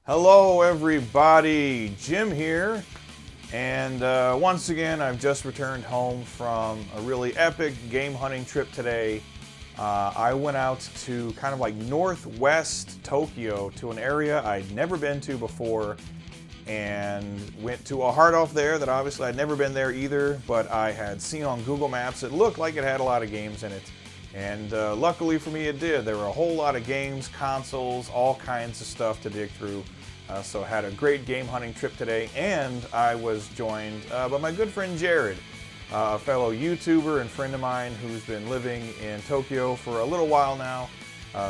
Hello everybody, Jim here, and once again I've just returned home from a really epic game hunting trip today. I went out to kind of like northwest Tokyo to an area I'd never been to before and went to a hard off there that obviously I'd never been there either, but I had seen on Google Maps it looked like it had a lot of games in it. And luckily for me it did. There were a whole lot of games, consoles, all kinds of stuff to dig through. So I had a great game hunting trip today, and I was joined by my good friend Jared, a fellow YouTuber and friend of mine who's been living in Tokyo for a little while now.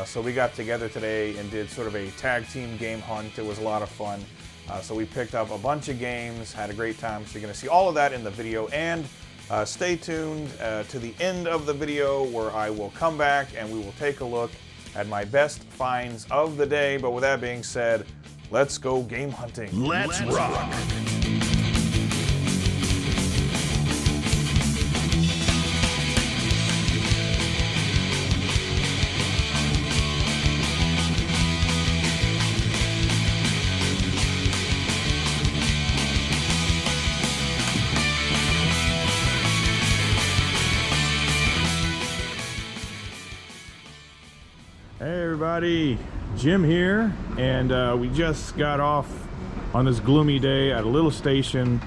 So we got together today and did sort of a tag team game hunt. It was a lot of fun. So we picked up a bunch of games, had a great time. So you're going to see all of that in the video, and stay tuned to the end of the video where I will come back and we will take a look at my best finds of the day. But with that being said, let's go game hunting. Let's rock. Hey everybody, Jim here, and we just got off on this gloomy day at a little station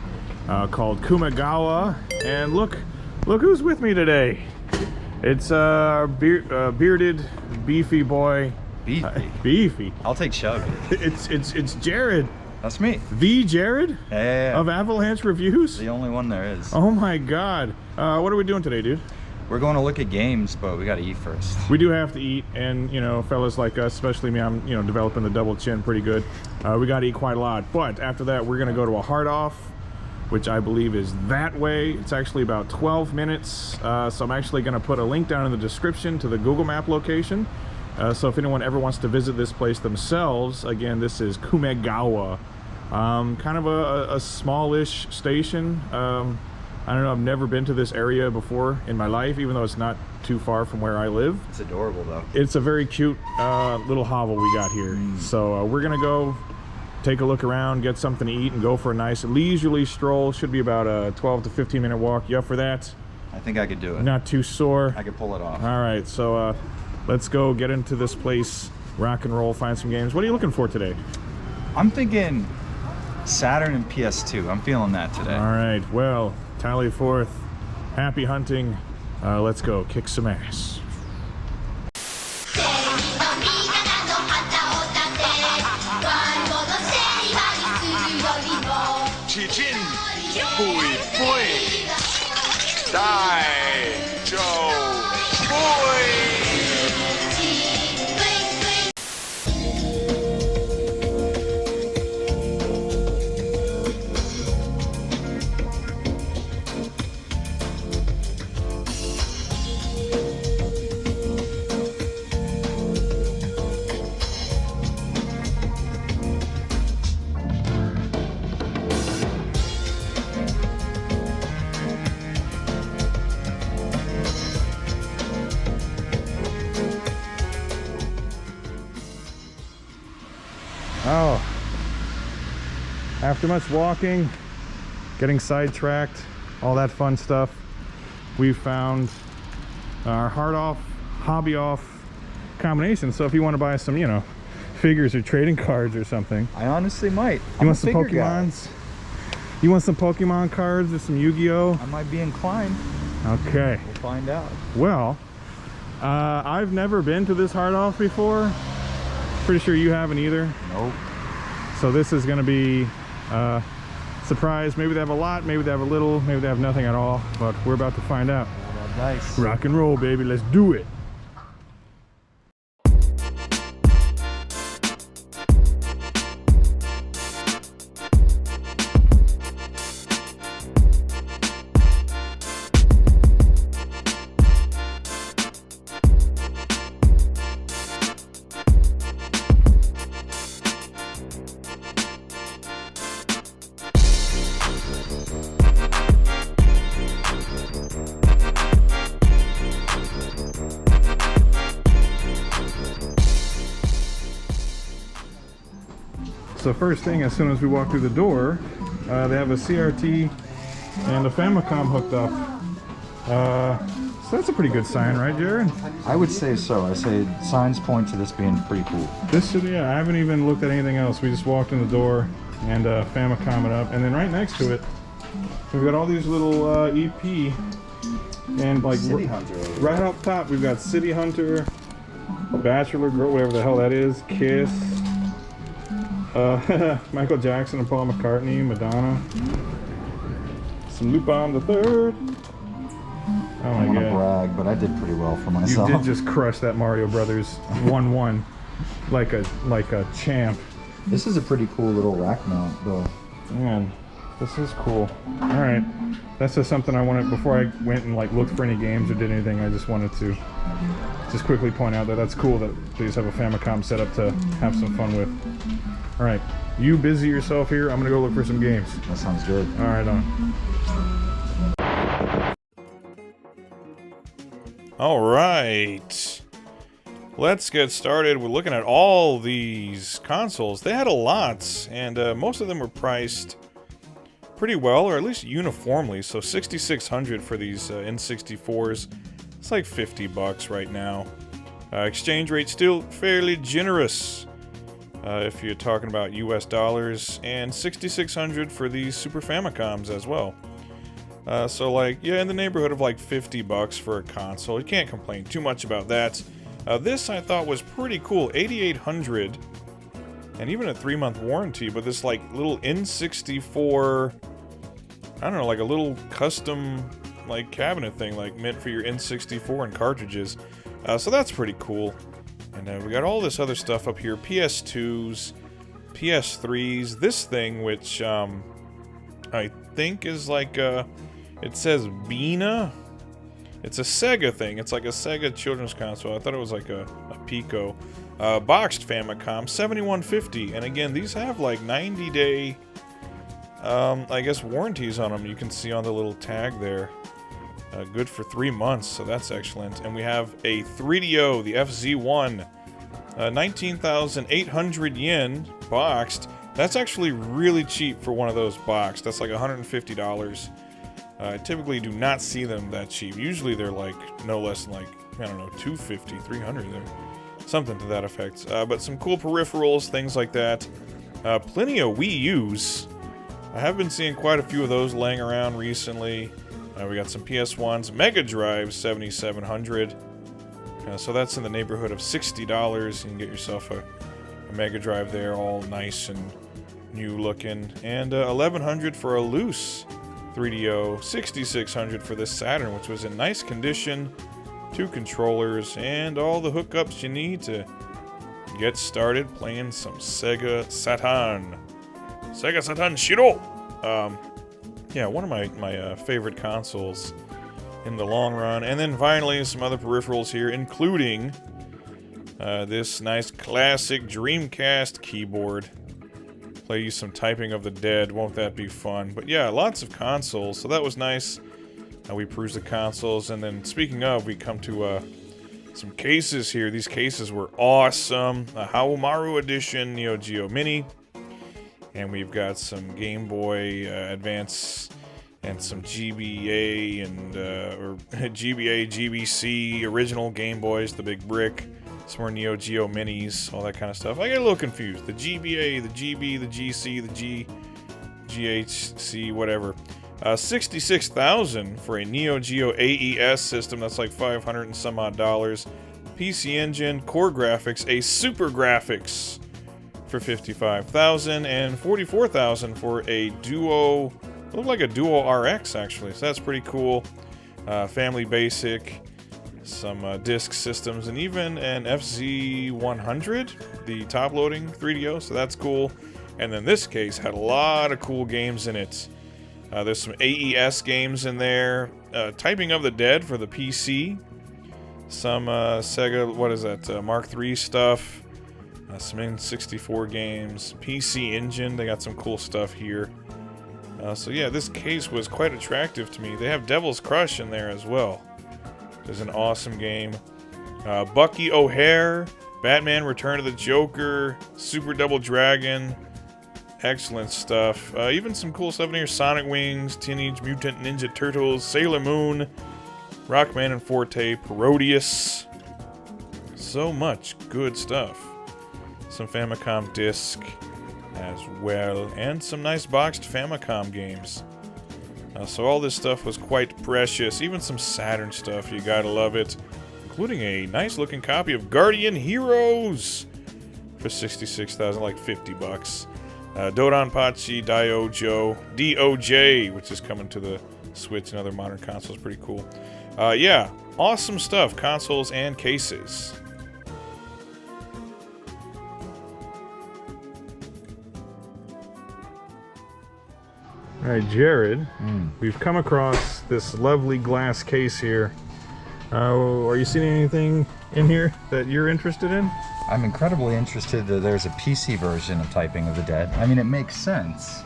called Kumagawa, and look who's with me today. It's our bearded, beefy boy. Beefy? Beefy. I'll take chubby. It's Jared. That's me. The Jared? Yeah. Of Avalanche Reviews? The only one there is. Oh my god. What are we doing today, dude? We're going to look at games, but we gotta eat first. We do have to eat, and you know, fellas like us, especially me, I'm developing the double chin pretty good. We gotta eat quite a lot, but after that we're gonna go to a hard off, which I believe is that way. It's actually about 12 minutes, so I'm actually gonna put a link down in the description to the Google Map location. So if anyone ever wants to visit this place themselves, again, this is Kumagawa. Kind of a smallish station. I don't know, I've never been to this area before in my life, even though it's not too far from where I live. It's adorable though. It's a very cute little hovel we got here. So we're gonna go take a look around, get something to eat, and go for a nice leisurely stroll. Should be about a 12 to 15 minute walk. You up for that? I think I could do it. Not too sore? I could pull it off. All right, so let's go get into this place, rock and roll, find some games. What are you looking for today? I'm thinking Saturn and PS2. I'm feeling that today. All right, well, tally forth. Happy hunting. Let's go kick some ass. Chichin, Pui Pui, Dai Joe Pui. Oh, after much walking, getting sidetracked, all that fun stuff, we found our hard off, hobby off combination. So if you want to buy some, figures or trading cards or something. I honestly might. You want some Pokemons? You want some Pokemon cards or some Yu-Gi-Oh? I might be inclined. Okay. We'll find out. Well, I've never been to this hard off before. Pretty sure you haven't either. Nope. So this is going to be surprise. Maybe they have a lot, maybe they have a little, maybe they have nothing at all, but we're about to find out. Nice. Rock and roll, baby. Let's do it. So first thing, as soon as we walk through the door, they have a CRT and a Famicom hooked up. So that's a pretty good sign, right, Jared? I would say so. I say signs point to this being pretty cool. This should, yeah, I haven't even looked at anything else. We just walked in the door and Famicom it up. And then right next to it, we've got all these little EP and like City Hunter. Right up top, we've got City Hunter, Bachelor Girl, whatever the hell that is, Kiss, Michael Jackson and Paul McCartney, Madonna, some Lupin the Third. Oh I my want to god. brag, but I did pretty well for You myself. did just crush that Mario Brothers 1-1 like a champ. This is a pretty cool little rack mount, though. Man, this is cool. All right, that's just something I wanted before I went and like looked for any games or did anything. I just wanted to just quickly point out that that's cool that they just have a Famicom set up to have some fun with. All right, you busy yourself here. I'm gonna go look for some games. That sounds good. All right, on. All right, let's get started. We're looking at all these consoles. They had a lot, and most of them were priced pretty well, or at least uniformly. So $6,600 for these N64s. It's like $50 right now. Exchange rate still fairly generous if you're talking about US dollars, and $6,600 for these Super Famicoms as well. So like, yeah, in the neighborhood of like $50 for a console. You can't complain too much about that. This I thought was pretty cool, $8,800, and even a 3-month warranty, but this like little N64, I don't know, like a little custom like cabinet thing, like meant for your N64 and cartridges. So that's pretty cool. And we got all this other stuff up here, PS2s, PS3s, this thing which I think is like it says Bina. It's a Sega thing. It's like a Sega children's console. I thought it was like a Pico. Boxed Famicom, $7,150. And again, these have like 90-day, I guess, warranties on them. You can see on the little tag there. Good for 3 months, so that's excellent. And we have a 3DO, the FZ1, 19,800 yen, boxed. That's actually really cheap for one of those boxed. That's like $150. I typically do not see them that cheap. Usually they're like no less than like, I don't know, $250, $300 there. Something to that effect. But some cool peripherals, things like that. Plenty of Wii U's. I have been seeing quite a few of those laying around recently. We got some PS1s. Mega Drive, $7,700. So that's in the neighborhood of $60. You can get yourself a Mega Drive there, all nice and new looking. And $1,100 for a loose 3DO, $6,600 for this Saturn, which was in nice condition. 2 controllers and all the hookups you need to get started playing some Sega Saturn. Sega Saturn Shiro! Yeah, one of my favorite consoles in the long run. And then finally, some other peripherals here, including this nice classic Dreamcast keyboard. Play you some Typing of the Dead, won't that be fun? But yeah, lots of consoles, so that was nice. We perused the consoles, and then speaking of, we come to some cases here. These cases were awesome. A Haumaru Edition Neo Geo Mini. And we've got some Game Boy Advance and some GBA and or GBA, GBC original Game Boys, the big brick. Some more Neo Geo Minis, all that kind of stuff. I get a little confused. The GBA, the GB, the GC, the GHC, whatever. $66,000 for a Neo Geo AES system. That's like $500 and some odd dollars. PC Engine, Core Graphics, a Super Graphics for $55,000, and $44,000 for a Duo. It looked like a Duo RX actually, so that's pretty cool. Family Basic, some disk systems, and even an FZ100, the top-loading 3DO, so that's cool. And then this case had a lot of cool games in it. There's some AES games in there. Typing of the Dead for the PC. Some Sega, what is that, Mark III stuff. Some N64 games. PC Engine, they got some cool stuff here. So yeah, this case was quite attractive to me. They have Devil's Crush in there as well. There's an awesome game. Bucky O'Hare, Batman Return of the Joker, Super Double Dragon, Excellent stuff. Even some cool stuff in here. Sonic Wings, Teenage Mutant Ninja Turtles, Sailor Moon, Rockman and Forte, Parodius. So much good stuff. Some Famicom disc as well, and some nice boxed Famicom games. So all this stuff was quite precious. Even some Saturn stuff, you gotta love it. Including a nice looking copy of Guardian Heroes for 66,000, like 50 bucks. Dodonpachi DOJ, which is coming to the Switch and other modern consoles. Pretty cool. Yeah, awesome stuff. Consoles and cases. All right, Jared, we've come across this lovely glass case here. Are you seeing anything in here that you're interested in? I'm incredibly interested that there's a PC version of Typing of the Dead. I mean, it makes sense.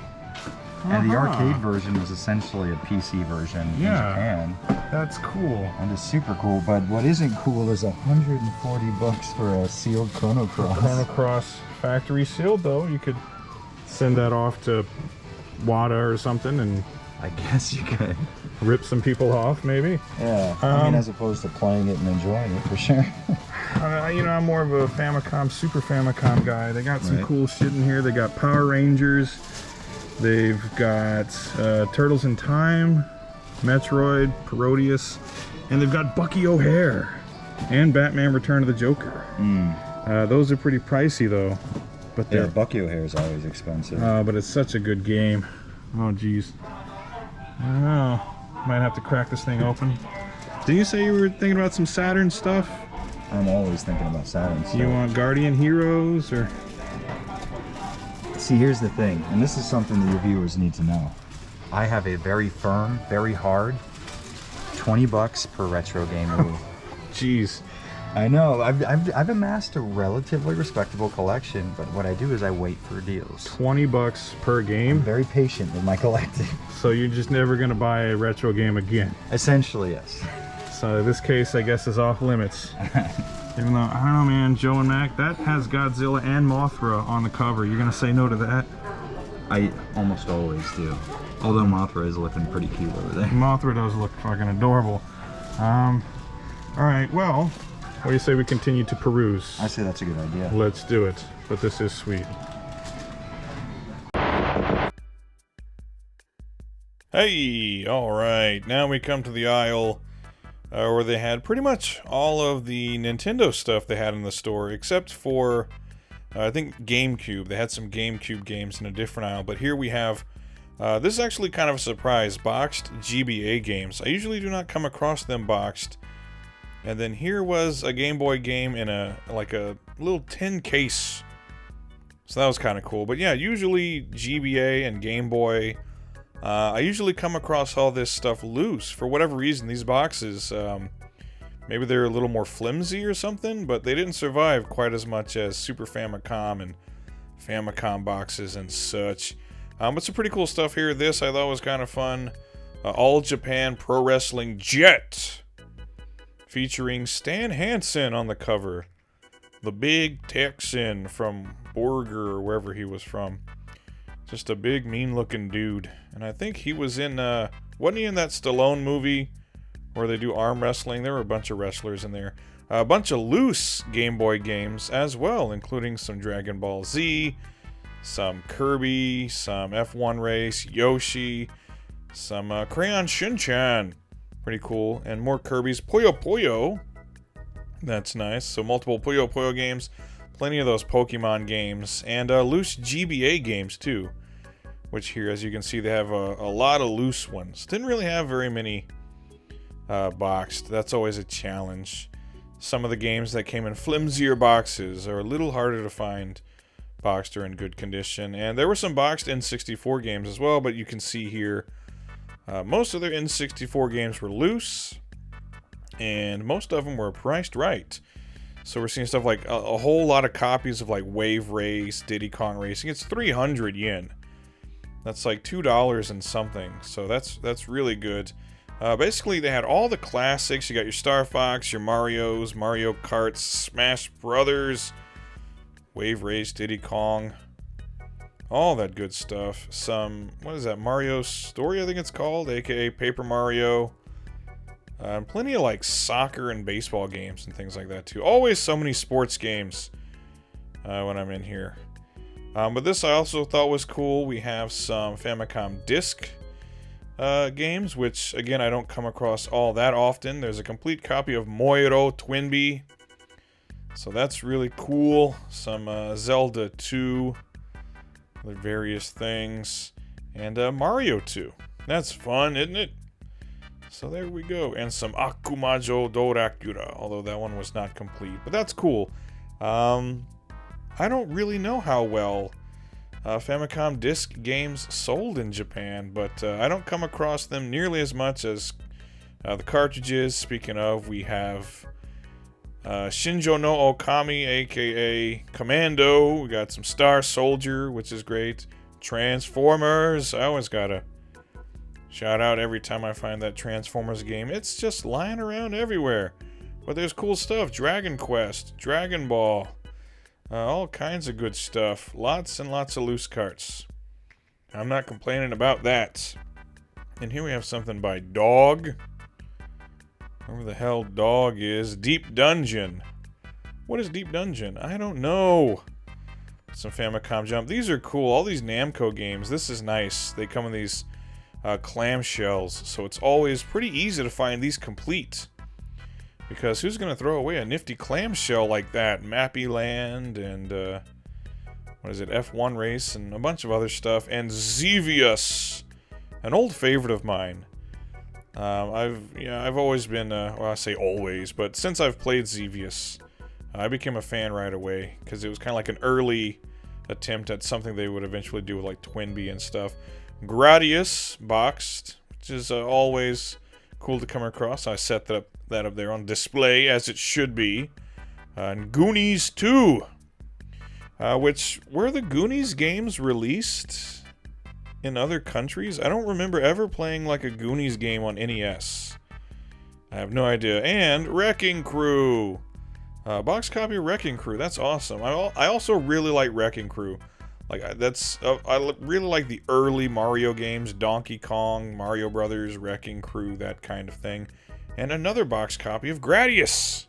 And the arcade version was essentially a PC version in Japan. That's cool. And it's super cool, but what isn't cool is 140 bucks for a sealed Chrono Cross. Chrono Cross factory sealed, though. You could send that off to WADA or something and I guess you could rip some people off, maybe. Yeah, I mean, as opposed to playing it and enjoying it, for sure. You know, I'm more of a Famicom, Super Famicom guy. They got some cool shit in here. They got Power Rangers. They've got Turtles in Time, Metroid, Parodius, and they've got Bucky O'Hare and Batman Return of the Joker. Those are pretty pricey, though. But yeah, Bucky O'Hare is always expensive. But it's such a good game. Oh, geez. I don't know. Might have to crack this thing open. Did you say you were thinking about some Saturn stuff? I'm always thinking about Saturn stuff. You want Guardian Heroes or? See, here's the thing, and this is something that your viewers need to know. I have a very firm, very hard, 20 bucks per retro game rule. Jeez. I know. I've amassed a relatively respectable collection, but what I do is I wait for deals. 20 bucks per game? I'm very patient with my collecting. So you're just never going to buy a retro game again? Essentially, yes. So this case, I guess, is off limits. Even though, I don't know, man, Joe and Mac, that has Godzilla and Mothra on the cover. You're going to say no to that? I almost always do. Although Mothra is looking pretty cute over there. Mothra does look fucking adorable. All right, well, what do you say we continue to peruse? I say that's a good idea. Let's do it. But this is sweet. Hey, all right. Now we come to the aisle where they had pretty much all of the Nintendo stuff they had in the store, except for, I think, GameCube. They had some GameCube games in a different aisle, but here we have, this is actually kind of a surprise, boxed GBA games. I usually do not come across them boxed. And then here was a Game Boy game in a little tin case. So that was kind of cool. But yeah, usually GBA and Game Boy, I usually come across all this stuff loose. For whatever reason, these boxes, maybe they're a little more flimsy or something, but they didn't survive quite as much as Super Famicom and Famicom boxes and such. But some pretty cool stuff here. This I thought was kind of fun. All Japan Pro Wrestling Jet, featuring Stan Hansen on the cover. The big Texan from Borger or wherever he was from. Just a big, mean-looking dude. And I think he was in, wasn't he in that Stallone movie where they do arm wrestling? There were a bunch of wrestlers in there. A bunch of loose Game Boy games as well, including some Dragon Ball Z, some Kirby, some F1 Race, Yoshi, some Crayon Shin-Chan. Pretty cool. And more Kirby's. Puyo Puyo. That's nice. So multiple Puyo Puyo games. Plenty of those Pokemon games. And loose GBA games too. Which here, as you can see, they have a lot of loose ones. Didn't really have very many boxed. That's always a challenge. Some of the games that came in flimsier boxes are a little harder to find boxed or in good condition. And there were some boxed N64 games as well, but you can see here most of their N64 games were loose, and most of them were priced right. So we're seeing stuff like a whole lot of copies of like Wave Race, Diddy Kong Racing. It's 300 yen. That's like $2 and something. So that's really good. Basically, they had all the classics. You got your Star Fox, your Marios, Mario Karts, Smash Brothers, Wave Race, Diddy Kong. all that good stuff. Some, what is that, Mario Story, I think it's called, aka Paper Mario. Plenty of like soccer and baseball games and things like that too. Always so many sports games when I'm in here. But this I also thought was cool. We have some Famicom disc games, which again I don't come across all that often. There's a complete copy of Moiro Twinbee, so that's really cool. Some Zelda 2, the various things, and Mario 2. That's fun, isn't it? So there we go. And some Akumajo Dorakura, although that one was not complete. But that's cool. I don't really know how well Famicom disc games sold in Japan, but I don't come across them nearly as much as the cartridges. Speaking of, we have Shinjo no Okami, aka Commando. We got some Star Soldier, which is great. Transformers. I always gotta shout out every time I find that Transformers game. It's just lying around everywhere. But there's cool stuff. Dragon Quest, Dragon Ball, all kinds of good stuff. Lots and lots of loose carts. I'm not complaining about that. And here we have something by Dog. Whoever the hell Dog is. Deep Dungeon. What is Deep Dungeon? I don't know. Some Famicom Jump. These are cool. All these Namco games. This is nice. They come in these clamshells, so it's always pretty easy to find these complete, because who's going to throw away a nifty clamshell like that? Mappy Land and what is it, F1 Race and a bunch of other stuff, and Xevious, an old favorite of mine. I've always been well, I say always, but since I've played Xevious, I became a fan right away, because it was kind of like an early attempt at something they would eventually do with like Twinbee and stuff. Gradius boxed, which is always cool to come across. I set that up there on display as it should be. And Goonies 2, which were the Goonies games released in other countries? I don't remember ever playing like a Goonies game on NES. I have no idea. And Wrecking Crew, box copy of Wrecking Crew. That's awesome. I also really like Wrecking Crew. Like I really like the early Mario games, Donkey Kong, Mario Brothers, Wrecking Crew, that kind of thing. And another box copy of Gradius.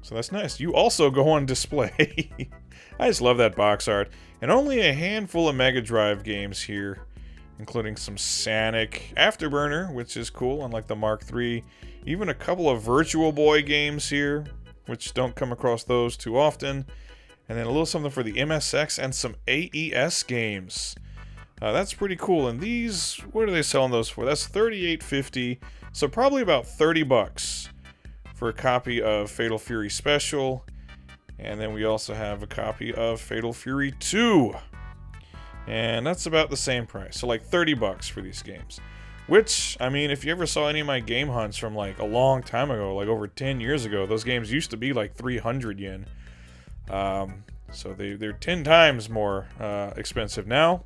So that's nice. You also go on display. I just love that box art. And only a handful of Mega Drive games here, including some Sonic, Afterburner, which is cool, unlike the Mark III. Even a couple of Virtual Boy games here, which don't come across those too often. And then a little something for the MSX and some AES games. That's pretty cool. And these, what are they selling those for? That's $38.50. So probably about $30 for a copy of Fatal Fury Special. And then we also have a copy of Fatal Fury 2. And that's about the same price. So like $30 for these games. Which, I mean, if you ever saw any of my game hunts from like a long time ago, like over 10 years ago, those games used to be like 300 yen. So they're 10 times more expensive now.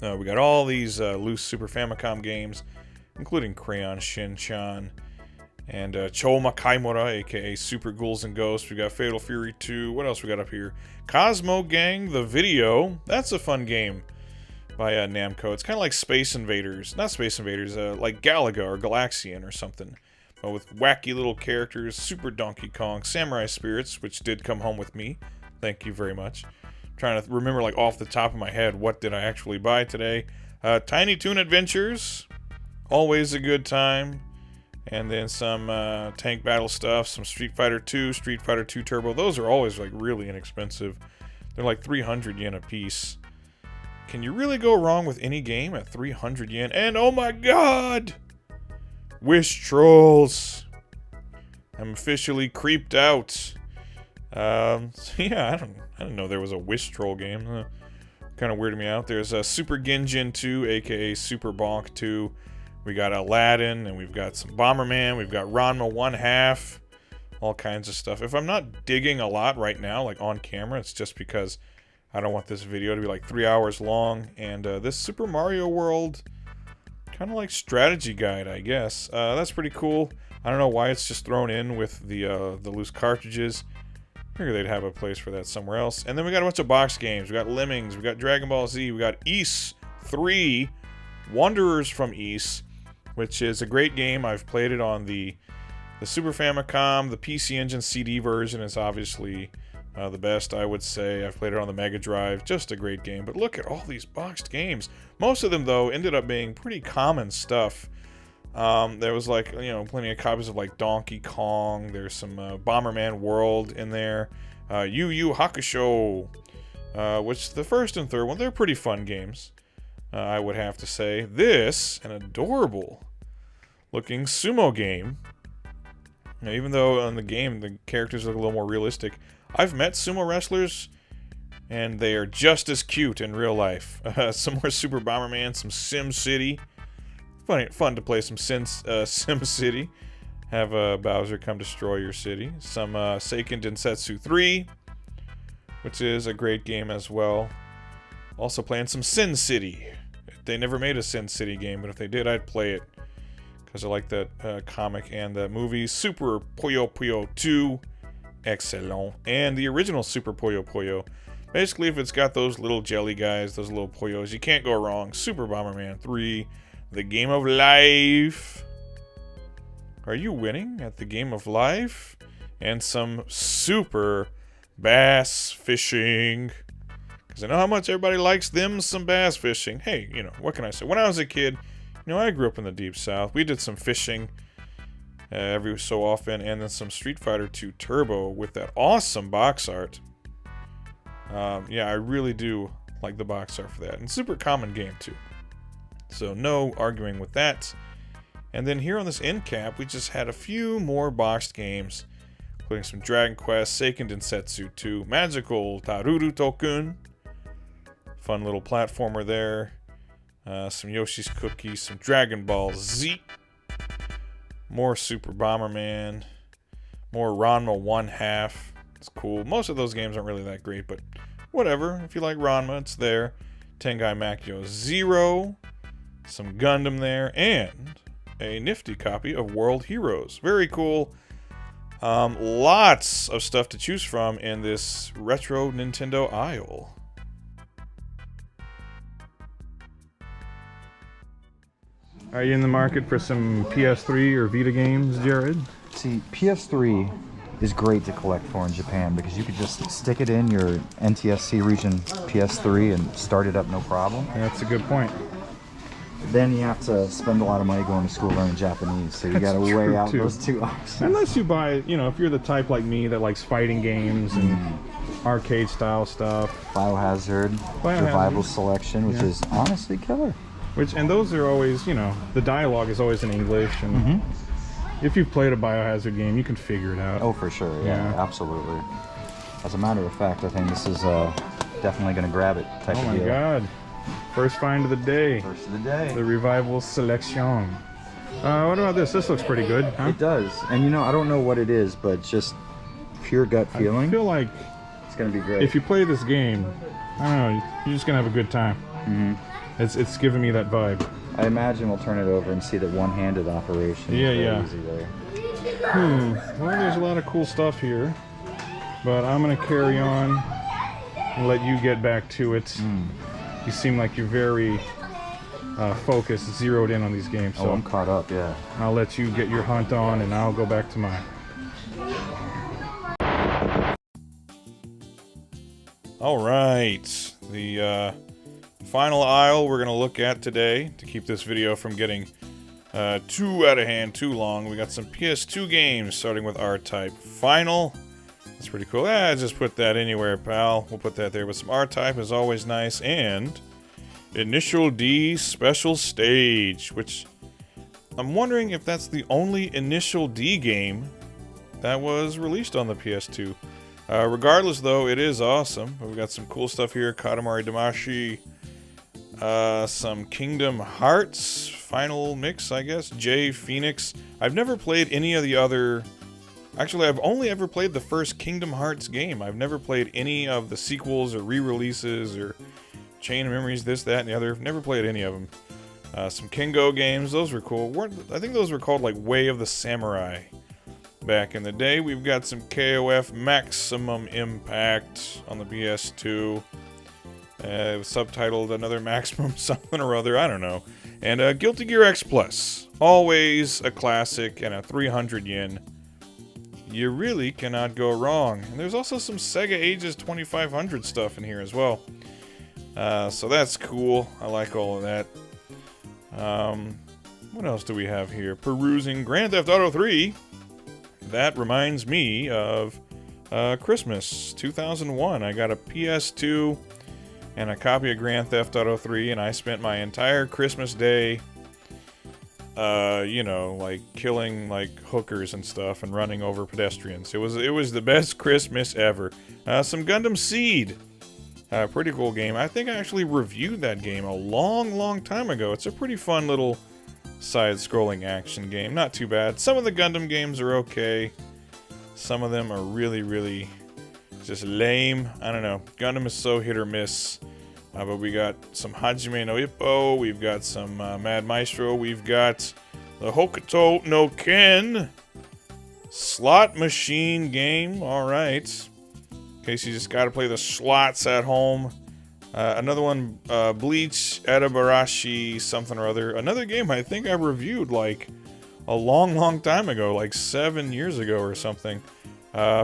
We got all these loose Super Famicom games, including Crayon Shin-chan and Choma Kaimura, aka Super Ghouls and Ghosts. We got Fatal Fury 2. What else we got up here? Cosmo Gang, the video. That's a fun game by Namco. It's kind of like Space Invaders. Not Space Invaders, like Galaga or Galaxian or something. But with wacky little characters, Super Donkey Kong, Samurai Spirits, which did come home with me. Thank you very much. I'm trying to remember, like, off the top of my head, what did I actually buy today? Tiny Toon Adventures. Always a good time. And then some tank battle stuff, some Street Fighter 2, Street Fighter 2 Turbo. Those are always, like, really inexpensive. They're like 300 yen a piece. Can you really go wrong with any game at 300 yen? And oh my god! Wish Trolls. I'm officially creeped out. So yeah, I didn't know there was a Wish Troll game. Kind of weirded me out. There's a Super Genjin 2, aka Super Bonk 2. We got Aladdin, and we've got some Bomberman. We've got Ranma 1/2. All kinds of stuff. If I'm not digging a lot right now, like on camera, it's just because I don't want this video to be like 3 hours long. And this Super Mario World, kind of like strategy guide, I guess. That's pretty cool. I don't know why it's just thrown in with the loose cartridges. Figure they'd have a place for that somewhere else. And then we got a bunch of box games. We got Lemmings, we got Dragon Ball Z, we got Ys 3, Wanderers from Ys, which is a great game. I've played it on the Super Famicom. The PC Engine CD version is obviously the best, I would say. I've played it on the Mega Drive. Just a great game. But look at all these boxed games. Most of them, though, ended up being pretty common stuff. There was, like, you know, plenty of copies of, like, Donkey Kong. There's some Bomberman World in there. Yu Yu Hakusho, which the first and third one, they're pretty fun games, I would have to say. This, an adorable looking sumo game. Now, even though in the game the characters look a little more realistic, I've met sumo wrestlers, and they are just as cute in real life. Some more Super Bomberman, some Sim City. Fun to play some Sim City. Have Bowser come destroy your city. Some Seiken Densetsu 3, which is a great game as well. Also playing some Sin City. They never made a Sin City game, but if they did, I'd play it, because I like that comic and the movie. Super Puyo Puyo 2, excellent. And the original Super Puyo Puyo. Basically, if it's got those little jelly guys, those little Puyos, you can't go wrong. Super Bomberman 3, the game of life. Are you winning at the game of life? And some super bass fishing. Because I know how much everybody likes them some bass fishing. Hey, you know, what can I say? When I was a kid, you know, I grew up in the Deep South. We did some fishing every so often. And then some Street Fighter 2 Turbo with that awesome box art. Yeah, I really do like the box art for that. And super common game, too. So no arguing with that. And then here on this end cap, we just had a few more boxed games, including some Dragon Quest, Seiken Densetsu 2, Magical Taruru Tokun, fun little platformer there, some Yoshi's Cookie, some Dragon Ball Z, more Super Bomberman, more Ranma 1/2. It's cool. Most of those games aren't really that great, but whatever. If you like Ranma, it's there. Tengai Makyo 0, some Gundam there, and a nifty copy of World Heroes. Very cool. Lots of stuff to choose from in this retro Nintendo aisle. Are you in the market for some PS3 or Vita games, Jared? See, PS3 is great to collect for in Japan because you could just stick it in your NTSC region PS3 and start it up no problem. That's a good point. Then you have to spend a lot of money going to school learning Japanese, so you got to weigh out those two options. Unless you buy, you know, if you're the type like me that likes fighting games and arcade style stuff. Biohazard Revival Selection, which is honestly killer. And those are always, you know, the dialogue is always in English, and if you've played a Biohazard game, you can figure it out. Oh, for sure, yeah, absolutely. As a matter of fact, I think this is definitely going to grab it type of deal. Oh my god. First find of the day. First of the day. The Revival Selection. What about this? This looks pretty good, huh? It does. And you know, I don't know what it is, but just pure gut feeling. I feel like it's going to be great. If you play this game, I don't know, you're just going to have a good time. It's giving me that vibe. I imagine we'll turn it over and see the one-handed operation. Yeah. Easy there. Well, there's a lot of cool stuff here, but I'm going to carry on and let you get back to it. You seem like you're very focused, zeroed in on these games. So I'm caught up, yeah. I'll let you get your hunt on, and I'll go back to mine. All right, the final aisle we're going to look at today, to keep this video from getting too out of hand, too long. We got some PS2 games, starting with R-Type Final. That's pretty cool. Just put that anywhere, pal. We'll put that there. But some R-Type is always nice. And Initial D Special Stage, which I'm wondering if that's the only Initial D game that was released on the PS2. Regardless, though, it is awesome. We've got some cool stuff here. Katamari Damacy. Some Kingdom Hearts Final Mix, I guess. J Phoenix. I've never played any of the other... Actually, I've only ever played the first Kingdom Hearts game. I've never played any of the sequels or re-releases or Chain of Memories, this, that, and the other. I've never played any of them. Some Kingo games. Those were cool. I think those were called, like, Way of the Samurai. back in the day. We've got some KOF Maximum Impact on the PS2. Subtitled Another Maximum something or other, I don't know. And Guilty Gear X Plus. Always a classic and a 300 yen. You really cannot go wrong. And there's also some Sega Ages 2500 stuff in here as well. So that's cool. I like all of that. What else do we have here? Perusing Grand Theft Auto 3. That reminds me of Christmas 2001. I got a PS2 and a copy of Grand Theft Auto 3, and I spent my entire Christmas day, you know, like killing like hookers and stuff and running over pedestrians. It was the best Christmas ever. Some Gundam Seed. Pretty cool game. I think I actually reviewed that game a long time ago. It's a pretty fun little side-scrolling action game. Not too bad. Some of the Gundam games are okay. Some of them are really just lame. I don't know. Gundam is so hit or miss. But we got some Hajime no Ippo. We've got some Mad Maestro. We've got the Hokuto no Ken slot machine game. Alright. In case you just got to play the slots at home. Another one, Bleach, Adabarashi, something or other. Another game I think I reviewed like a long time ago, like 7 years ago or something.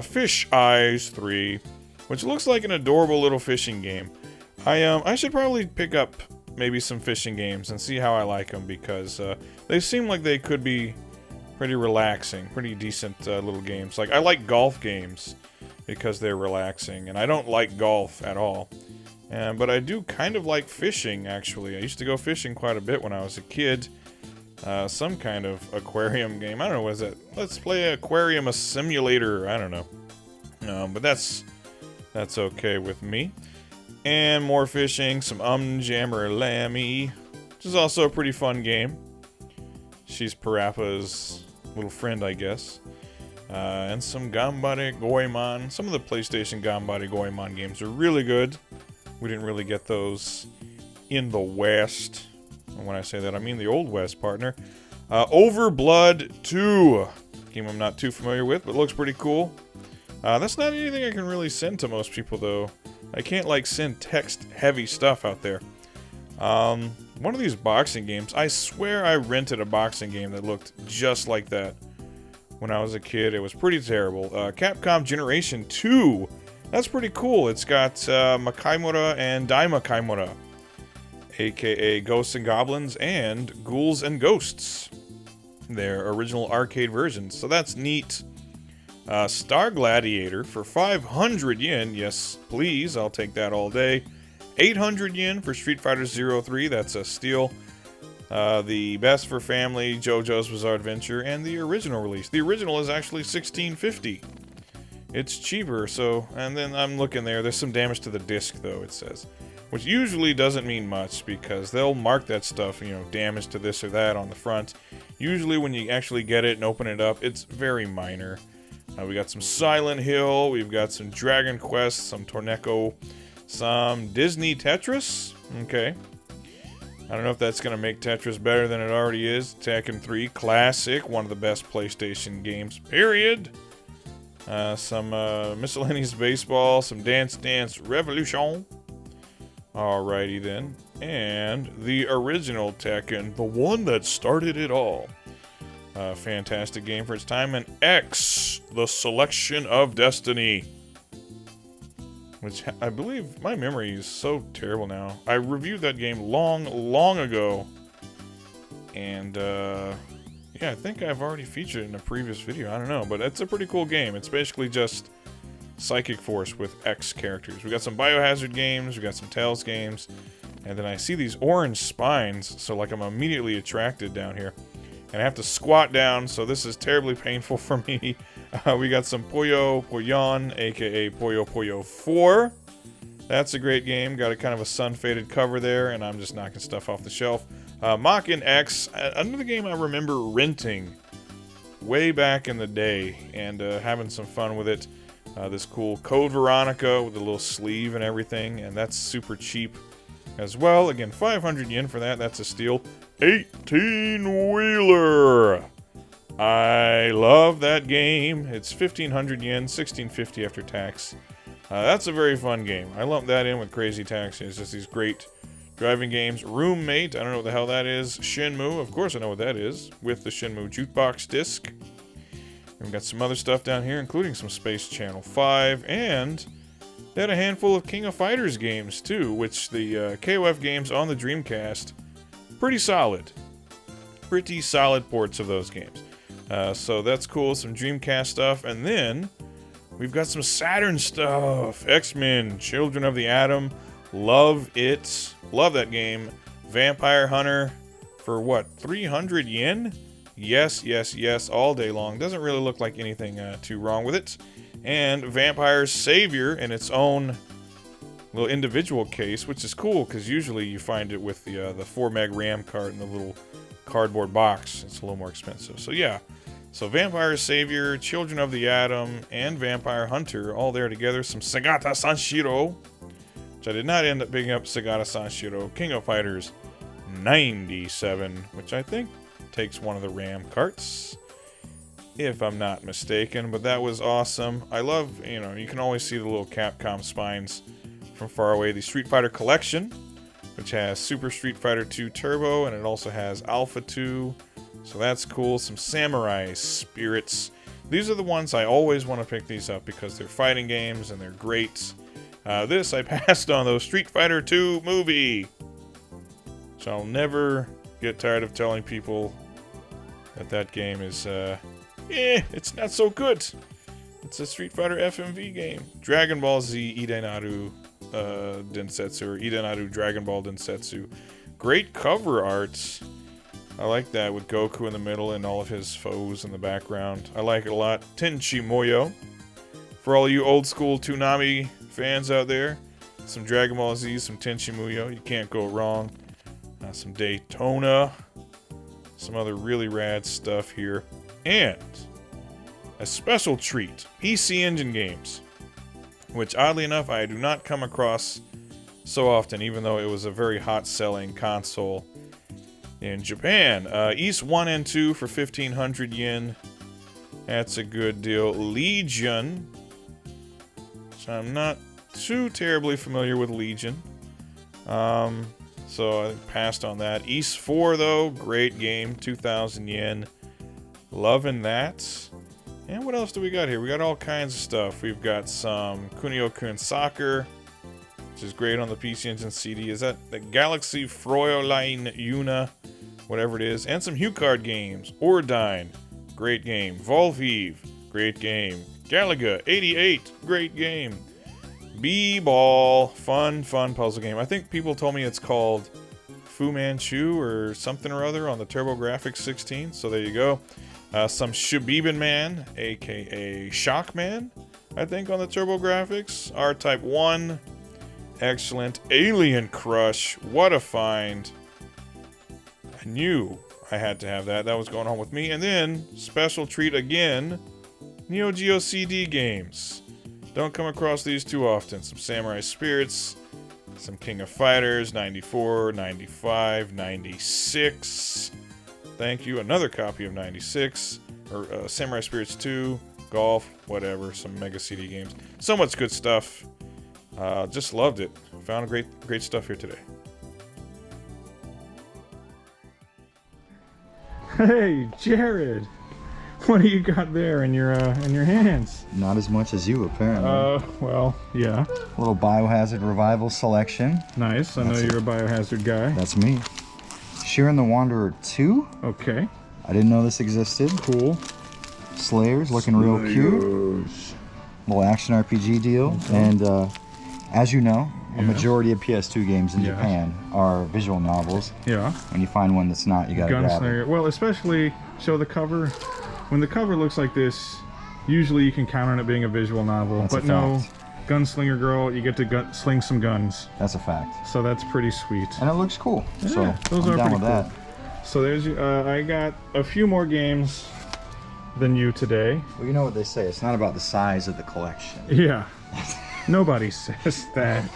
Fish Eyes 3, which looks like an adorable little fishing game. I should probably pick up maybe some fishing games and see how I like them, because they seem like they could be pretty relaxing, pretty decent little games. Like, I like golf games because they're relaxing, and I don't like golf at all. But I do kind of like fishing, actually. I used to go fishing quite a bit when I was a kid. Some kind of aquarium game. I don't know, what is that? Let's play Aquarium a Simulator. I don't know. But that's okay with me. And more fishing. Some Jammer Lammy, which is also a pretty fun game. She's Parappa's little friend, I guess. And some Ganbare Goemon. Some of the PlayStation Ganbare Goemon games are really good. We didn't really get those in the West. And when I say that, I mean the Old West, partner. Overblood 2. Game I'm not too familiar with, but looks pretty cool. That's not anything I can really send to most people, though. I can't, like, send text-heavy stuff out there. One of these boxing games, I swear I rented a boxing game that looked just like that when I was a kid. It was pretty terrible. Capcom Generation 2. That's pretty cool. It's got Makaimura and Daimakaimura, aka Ghosts and Goblins and Ghouls and Ghosts. Their original arcade versions. So that's neat. Star Gladiator for 500 yen. Yes, please. I'll take that all day. 800 yen for Street Fighter 03. That's a steal. The Best for Family, JoJo's Bizarre Adventure, and the original release. The original is actually $16.50. It's cheaper, so, and then I'm looking there. There's some damage to the disc, though, it says. Which usually doesn't mean much, because they'll mark that stuff, you know, damage to this or that on the front. Usually when you actually get it and open it up, it's very minor. We got some Silent Hill, we've got some Dragon Quest, some Torneko, some Disney Tetris. Okay. I don't know if that's going to make Tetris better than it already is. Tekken 3 Classic, one of the best PlayStation games, period. Some miscellaneous baseball, some Dance Dance Revolution. Alrighty then. And the original Tekken, the one that started it all. Fantastic game for its time. And X, the Selection of Destiny. Which I believe, my memory is so terrible now. I reviewed that game long ago. And, yeah, I think I've already featured it in a previous video. I don't know, but it's a pretty cool game. It's basically just Psychic Force with X characters. We got some Biohazard games, we got some Tales games, and then I see these orange spines, so like I'm immediately attracted down here. And I have to squat down, so this is terribly painful for me. We got some Puyo Puyon, aka Puyo Puyo 4. That's a great game. Got a kind of a sun-faded cover there, and I'm just knocking stuff off the shelf. Mach-In X, another game I remember renting way back in the day, and having some fun with it. This cool Code Veronica with a little sleeve and everything, and that's super cheap as well. Again, 500 yen for that. That's a steal. 18-wheeler. I love that game. It's 1,500 yen, 1650 after tax. That's a very fun game. I lump that in with Crazy Taxi. It's just these great driving games. Roommate, I don't know what the hell that is. Shenmue, of course I know what that is, with the Shenmue jukebox disc. We've got some other stuff down here, including some Space Channel 5, and they had a handful of King of Fighters games, too, which the KOF games on the Dreamcast, pretty solid. Pretty solid ports of those games. So that's cool, some Dreamcast stuff, and then we've got some Saturn stuff. X-Men, Children of the Atom, love it. Love that game. Vampire Hunter for what, 300 yen? Yes, yes, yes, all day long. Doesn't really look like anything too wrong with it. And Vampire Savior in its own little individual case, which is cool because usually you find it with the 4 meg RAM card in the little cardboard box. It's a little more expensive. So yeah, so Vampire Savior, Children of the Atom, and Vampire Hunter all there together. Some Sagata Sanshiro, which I did not end up picking up. Sagata Sanshiro, King of Fighters 97, which I think takes one of the RAM carts, if I'm not mistaken. But that was awesome. I love, you can always see the little Capcom spines from far away. The Street Fighter Collection, which has Super Street Fighter 2 Turbo, and it also has Alpha 2. So that's cool. Some Samurai Spirits. These are the ones I always want to pick these up because they're fighting games and they're great. This I passed on, though. Street Fighter 2 movie. So I'll never get tired of telling people that game is, it's not so good. It's a Street Fighter FMV game. Dragon Ball Z Idenaru Densetsu, or Idenaru Dragon Ball Densetsu. Great cover art. I like that with Goku in the middle and all of his foes in the background. I like it a lot. Tenchi Muyo. For all you old school Toonami fans out there, some Dragon Ball Z, some Tenchi Muyo. You can't go wrong. Some Daytona. Some other really rad stuff here. And a special treat. PC Engine games. Which, oddly enough, I do not come across so often, even though it was a very hot-selling console in Japan. East 1 and 2 for 1,500 yen. That's a good deal. Legion. So I'm not too terribly familiar with Legion. So I passed on that. East 4, though. Great game. 2,000 yen. Loving that. And what else do we got here? We got all kinds of stuff. We've got some Kunio-kun Soccer, which is great on the PC Engine CD. Is that the Galaxy Fräulein Yuna? Whatever it is. And some HuCard games. Ordyne, great game. Volvive, great game. Galaga 88, great game. B-Ball, fun puzzle game. I think people told me it's called Fu Manchu or something or other on the TurboGrafx 16. So there you go. Some Shibiban Man, aka Shockman, I think, on the TurboGrafx. R-Type 1, excellent. Alien Crush, what a find. I knew I had to have that. That was going on with me. And then, special treat again, Neo Geo CD games. Don't come across these too often. Some Samurai Spirits, some King of Fighters, 94, 95, 96. Thank you. Another copy of 96, or Samurai Spirits 2, Golf, whatever, some Mega CD games. So much good stuff. Just loved it. Found great stuff here today. Hey, Jared, what do you got there in your hands? Not as much as you, apparently. Well, yeah. A little Biohazard Revival selection. Nice. I know you're a Biohazard guy. That's me. Shiren the Wanderer 2. Okay. I didn't know this existed. Cool. Slayers, looking real cute. Little action RPG deal. Okay. And as you know, a majority of PS2 games in Japan are visual novels. Yeah. When you find one that's not, you gotta grab it. Well, especially, show the cover. When the cover looks like this, usually you can count on it being a visual novel. That's but no, Gunslinger Girl, you get to sling some guns. That's a fact. So that's pretty sweet. And it looks cool. Yeah, so those I'm are down pretty with cool. that. So there's, I got a few more games than you today. Well, you know what they say. It's not about the size of the collection. Yeah. Nobody says that.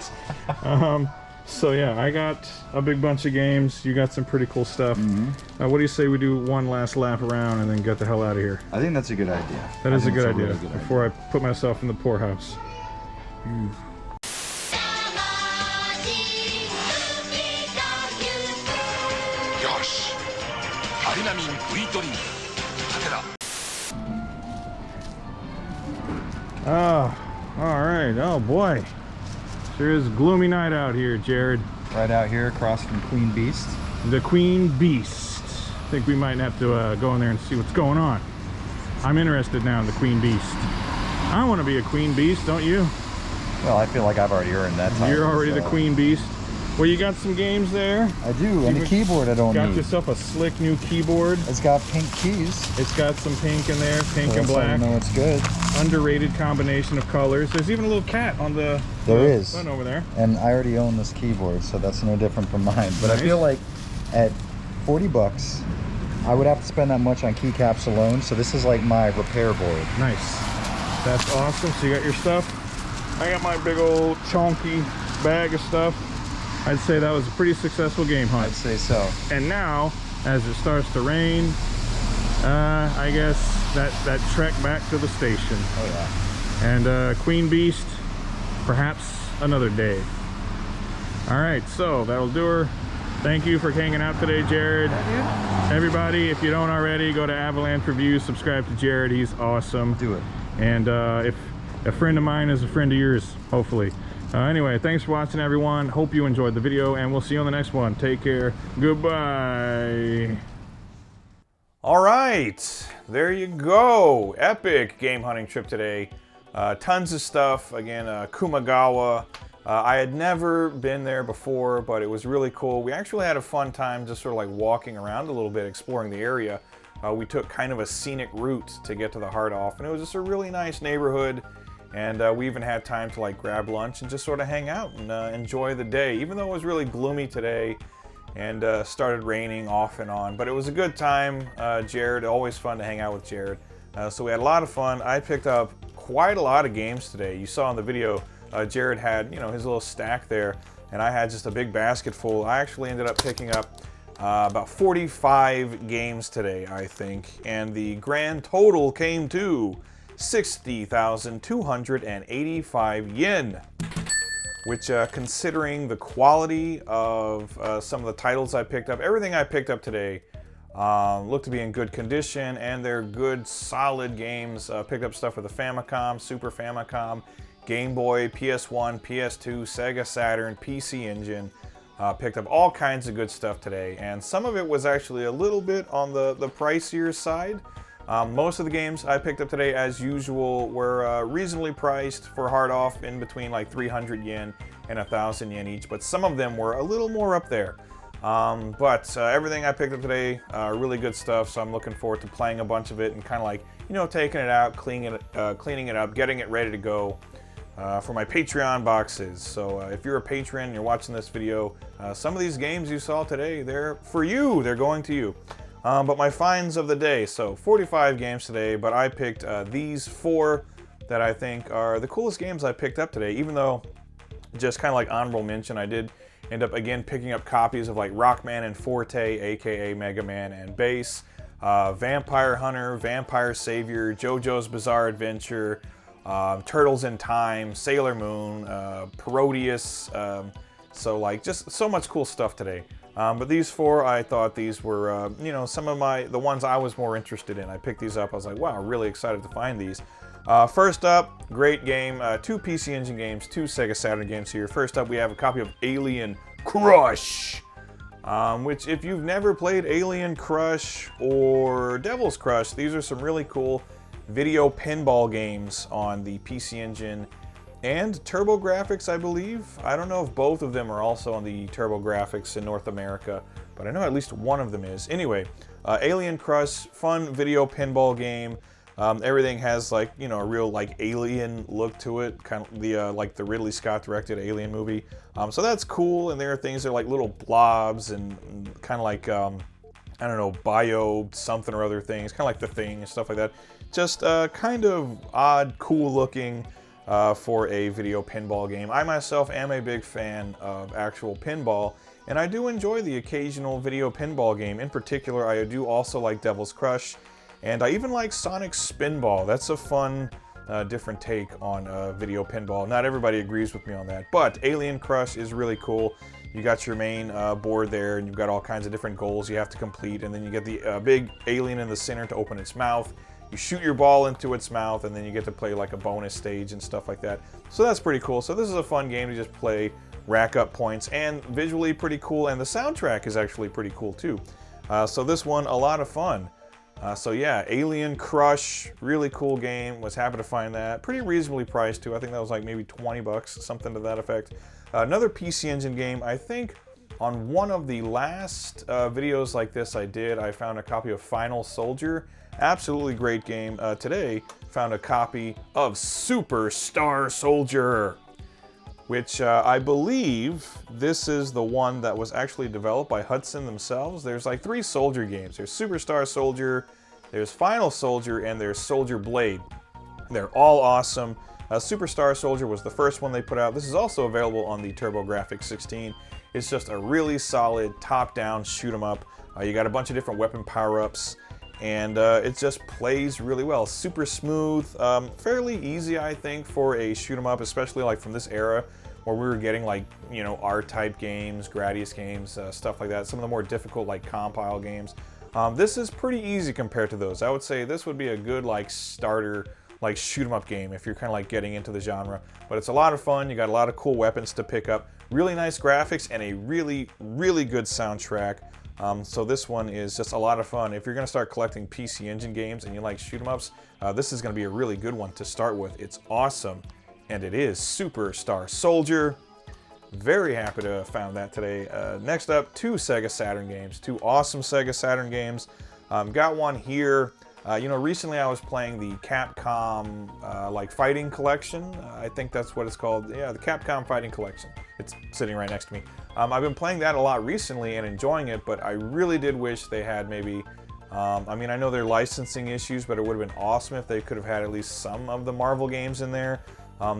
So yeah, I got a big bunch of games. You got some pretty cool stuff. What do you say we do one last lap around and then get the hell out of here? I think that's a good idea. That is a good idea. Before I put myself in the poorhouse. Oh, all right. Oh boy, sure is a gloomy night out here, Jared. Right out here across from Queen Beast. The Queen Beast. I think we might have to go in there and see what's going on. I'm interested now in the Queen Beast. I want to be a Queen Beast, don't you? Well, I feel like I've already earned that title. You're already the Queen Beast. Well, you got some games there. I do, and a keyboard I don't need. Got yourself a slick new keyboard. It's got pink keys. It's got some pink in there, pink so and black. I know it's good. Underrated combination of colors. There's even a little cat on the button over there. And I already own this keyboard, so that's no different from mine. But nice. I feel like at 40 bucks, I would have to spend that much on keycaps alone. So this is like my repair board. Nice. That's awesome. So you got your stuff. I got my big old chunky bag of stuff. I'd say that was a pretty successful game hunt. I'd say so. And now, as it starts to rain, I guess that trek back to the station. Oh yeah. And Queen Beast, perhaps another day. All right, so that'll do her. Thank you for hanging out today, Jared. Everybody, if you don't already, go to Avalanche Reviews, subscribe to Jared. He's awesome. Do it. And if a friend of mine is a friend of yours, hopefully. Anyway, thanks for watching, everyone. Hope you enjoyed the video, and we'll see you on the next one. Take care. Goodbye. All right, there you go. Epic game hunting trip today. Tons of stuff. Again, Kumagawa. I had never been there before, but it was really cool. We actually had a fun time just sort of like walking around a little bit, exploring the area. We took kind of a scenic route to get to the heart off, and it was just a really nice neighborhood. And we even had time to like grab lunch and just sort of hang out and enjoy the day, even though it was really gloomy today and started raining off and on. But it was a good time. Jared, always fun to hang out with Jared. So we had a lot of fun. I picked up quite a lot of games today. You saw in the video, Jared had, you know, his little stack there, and I had just a big basket full. I actually ended up picking up about 45 games today, I think, and the grand total came to 60,285 yen, which considering the quality of some of the titles I picked up, everything I picked up today looked to be in good condition, and they're good, solid games. Picked up stuff for the Famicom, Super Famicom, Game Boy, PS1, PS2, Sega Saturn, PC Engine. Picked up all kinds of good stuff today, and some of it was actually a little bit on the pricier side. Most of the games I picked up today, as usual, were reasonably priced for hard off, in between like 300 yen and 1,000 yen each, but some of them were a little more up there. But everything I picked up today, really good stuff, so I'm looking forward to playing a bunch of it and kind of like, you know, taking it out, cleaning it up, getting it ready to go for my Patreon boxes. So if you're a patron and you're watching this video, some of these games you saw today, they're for you, they're going to you. But my finds of the day, so 45 games today, but I picked these 4 that I think are the coolest games I picked up today, even though, just kind of like honorable mention, I did end up again picking up copies of like Rockman and Forte, aka Mega Man and Bass, Vampire Hunter, Vampire Savior, JoJo's Bizarre Adventure, Turtles in Time, Sailor Moon, Parodius, so like just so much cool stuff today. But these 4, I thought these were, you know, some of the ones I was more interested in. I picked these up. I was like, wow, really excited to find these. First up, great game. 2 PC Engine games, 2 Sega Saturn games here. First up, we have a copy of Alien Crush, which if you've never played Alien Crush or Devil's Crush, these are some really cool video pinball games on the PC Engine and TurboGrafx, I believe. I don't know if both of them are also on the TurboGrafx in North America, but I know at least one of them is. Anyway, Alien Crush, fun video pinball game. Everything has like, you know, a real like alien look to it, kind of the like the Ridley Scott directed Alien movie. So that's cool, and there are things that are like little blobs and kind of like I don't know, bio something or other things, kind of like The Thing and stuff like that. Just kind of odd, cool looking. for a video pinball game. I myself am a big fan of actual pinball, and I do enjoy the occasional video pinball game. In particular, I do also like Devil's Crush, and I even like Sonic Spinball. That's a fun, different take on video pinball. Not everybody agrees with me on that, but Alien Crush is really cool. You got your main board there, and you've got all kinds of different goals you have to complete, and then you get the big alien in the center to open its mouth. You shoot your ball into its mouth, and then you get to play like a bonus stage and stuff like that. So that's pretty cool. So this is a fun game to just play, rack up points, and visually pretty cool, and the soundtrack is actually pretty cool too. So this one, a lot of fun. So yeah, Alien Crush, really cool game. Was happy to find that. Pretty reasonably priced too. I think that was like maybe 20 bucks, something to that effect. Another PC Engine game. I think on one of the last videos like this I did, I found a copy of Final Soldier. Absolutely great game. Today, found a copy of Super Star Soldier, which I believe this is the one that was actually developed by Hudson themselves. There's like 3 Soldier games. There's Super Star Soldier, there's Final Soldier, and there's Soldier Blade. They're all awesome. Super Star Soldier was the first one they put out. This is also available on the TurboGrafx 16. It's just a really solid top-down shoot-'em-up. You got a bunch of different weapon power-ups, and it just plays really well. Super smooth, fairly easy, I think, for a shoot-'em-up, especially like from this era where we were getting like, you know, R-type games, Gradius games, stuff like that. Some of the more difficult like compile games. This is pretty easy compared to those. I would say this would be a good like starter like shoot-'em-up game if you're kind of like getting into the genre. But it's a lot of fun. You got a lot of cool weapons to pick up. Really nice graphics and a really, really good soundtrack. So this one is just a lot of fun. If you're going to start collecting PC Engine games and you like shoot-'em-ups, this is going to be a really good one to start with. It's awesome, and it is Super Star Soldier. Very happy to have found that today. Next up, 2 Sega Saturn games. 2 awesome Sega Saturn games. Got one here. You know, recently I was playing the Capcom like fighting collection. I think that's what it's called. Yeah, the Capcom Fighting Collection. It's sitting right next to me. I've been playing that a lot recently and enjoying it, but I really did wish they had maybe, I mean, I know there are licensing issues, but it would have been awesome if they could have had at least some of the Marvel games in there.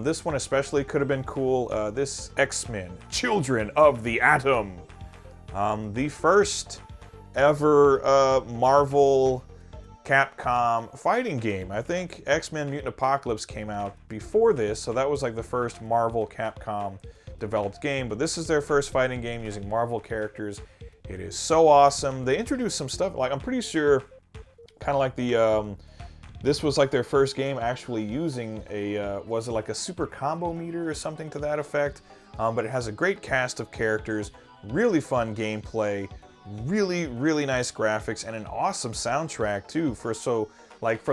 This one especially could have been cool. This X-Men, Children of the Atom. The first ever Marvel Capcom fighting game. I think X-Men Mutant Apocalypse came out before this, so that was like the first Marvel Capcom developed game, but this is their first fighting game using Marvel characters. It is so awesome. They introduced some stuff, like I'm pretty sure kind of like the this was like their first game actually using a was it like a super combo meter or something to that effect, but it has a great cast of characters, really fun gameplay, really, really nice graphics, and an awesome soundtrack too. For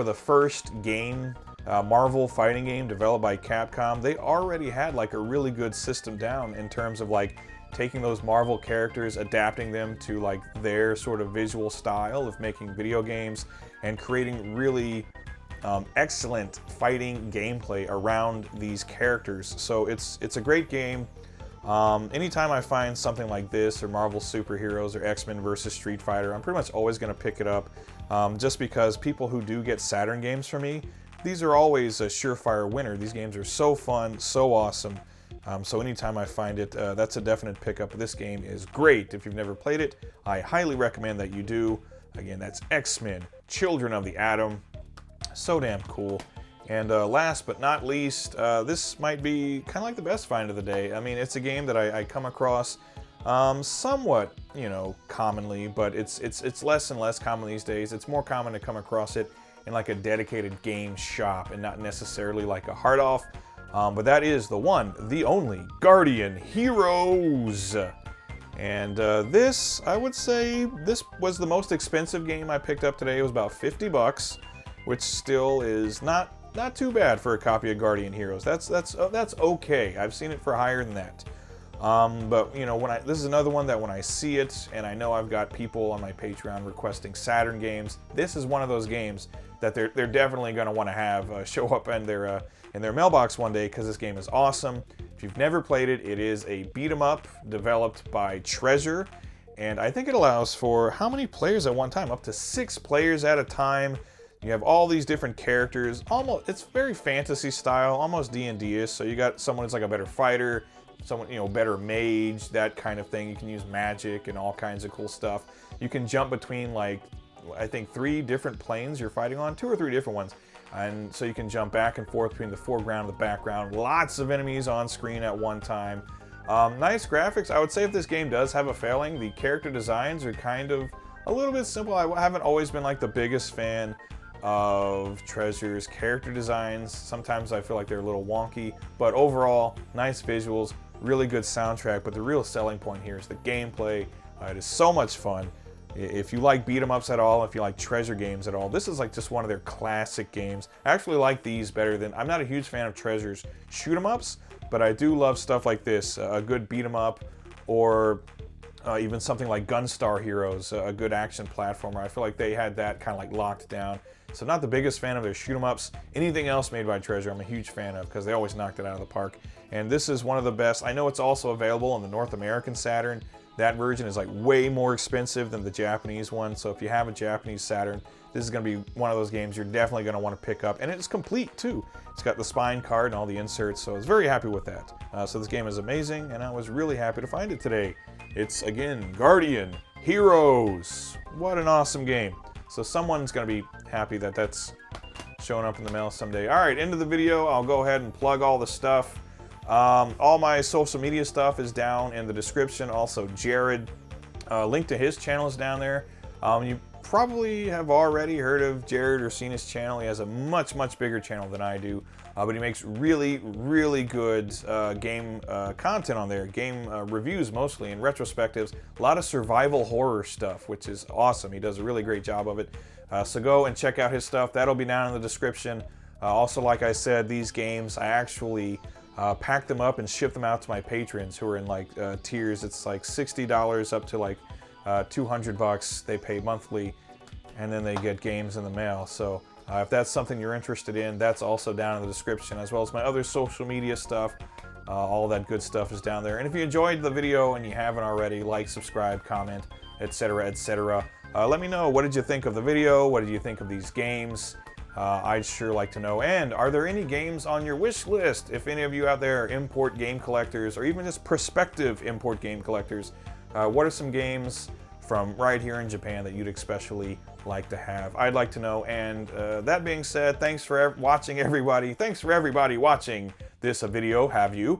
the first game, Marvel fighting game developed by Capcom, they already had like a really good system down in terms of like taking those Marvel characters, adapting them to like their sort of visual style of making video games, and creating really excellent fighting gameplay around these characters. So it's a great game. Anytime I find something like this, or Marvel Superheroes, or X-Men versus Street Fighter, I'm pretty much always going to pick it up, just because people who do get Saturn games for me, these are always a surefire winner. These games are so fun, so awesome. So anytime I find it, that's a definite pickup. This game is great. If you've never played it, I highly recommend that you do. Again, that's X-Men, Children of the Atom. So damn cool. And last but not least, this might be kind of like the best find of the day. I mean, it's a game that I come across somewhat, you know, commonly, but it's less and less common these days. It's more common to come across it in like a dedicated game shop and not necessarily like a hard off. But that is the one, the only Guardian Heroes. And this, I would say, this was the most expensive game I picked up today. It was about 50 bucks, which still is not too bad for a copy of Guardian Heroes. That's okay. I've seen it for higher than that. But you know, this is another one that when I see it, and I know I've got people on my Patreon requesting Saturn games, this is one of those games that they're definitely going to want to have show up in their mailbox one day, because this game is awesome. If you've never played it, it is a beat 'em up developed by Treasure, and I think it allows for how many players at one time? Up to 6 players at a time You have all these different characters. Almost, it's very fantasy style, almost D&D-ish. So you got someone who's like a better fighter, someone, you know, better mage, that kind of thing. You can use magic and all kinds of cool stuff. You can jump between, like, I think 3 different planes you're fighting on, 2 or 3 different ones. And so you can jump back and forth between the foreground and the background. Lots of enemies on screen at one time. Nice graphics. I would say if this game does have a failing, the character designs are kind of a little bit simple. I haven't always been like the biggest fan of Treasure's character designs. Sometimes I feel like they're a little wonky, but overall, nice visuals, really good soundtrack. But the real selling point here is the gameplay. It is so much fun. If you like beat 'em ups at all, if you like Treasure games at all, this is like just one of their classic games. I actually like these better than, I'm not a huge fan of Treasure's shoot 'em ups, but I do love stuff like this, a good beat 'em up, or even something like Gunstar Heroes, a good action platformer. I feel like they had that kind of like locked down. So not the biggest fan of their shoot 'em ups. Anything else made by Treasure, I'm a huge fan of because they always knocked it out of the park. And this is one of the best. I know it's also available on the North American Saturn. That version is like way more expensive than the Japanese one. So if you have a Japanese Saturn, this is going to be one of those games you're definitely going to want to pick up. And it's complete too. It's got the spine card and all the inserts. So I was very happy with that. So this game is amazing, and I was really happy to find it today. It's, again, Guardian Heroes. What an awesome game. So someone's going to be happy that that's showing up in the mail someday. All right, into the video. I'll go ahead and plug all the stuff. All my social media stuff is down in the description. Also, Jared, link to his channel is down there. You probably have already heard of Jared or seen his channel. He has a much, much bigger channel than I do. But he makes really, really good game content on there. Game reviews mostly, and retrospectives. A lot of survival horror stuff, which is awesome. He does a really great job of it. So go and check out his stuff. That'll be down in the description. Also, like I said, these games, I actually pack them up and ship them out to my patrons who are in like tiers. It's like $60 up to like $200 they pay monthly, and then they get games in the mail. So if that's something you're interested in, that's also down in the description, as well as my other social media stuff. All that good stuff is down there. And if you enjoyed the video and you haven't already, like, subscribe, comment, etc., etc. Let me know, what did you think of the video? What did you think of these games? I'd sure like to know. And are there any games on your wish list? If any of you out there are import game collectors, or even just prospective import game collectors, what are some games from right here in Japan that you'd especially like to have? I'd like to know. And that being said, thanks for watching, everybody. Thanks for everybody watching this video, have you?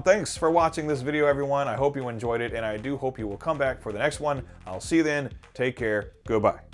Thanks for watching this video, everyone. I hope you enjoyed it, and I do hope you will come back for the next one. I'll see you then. Take care. Goodbye.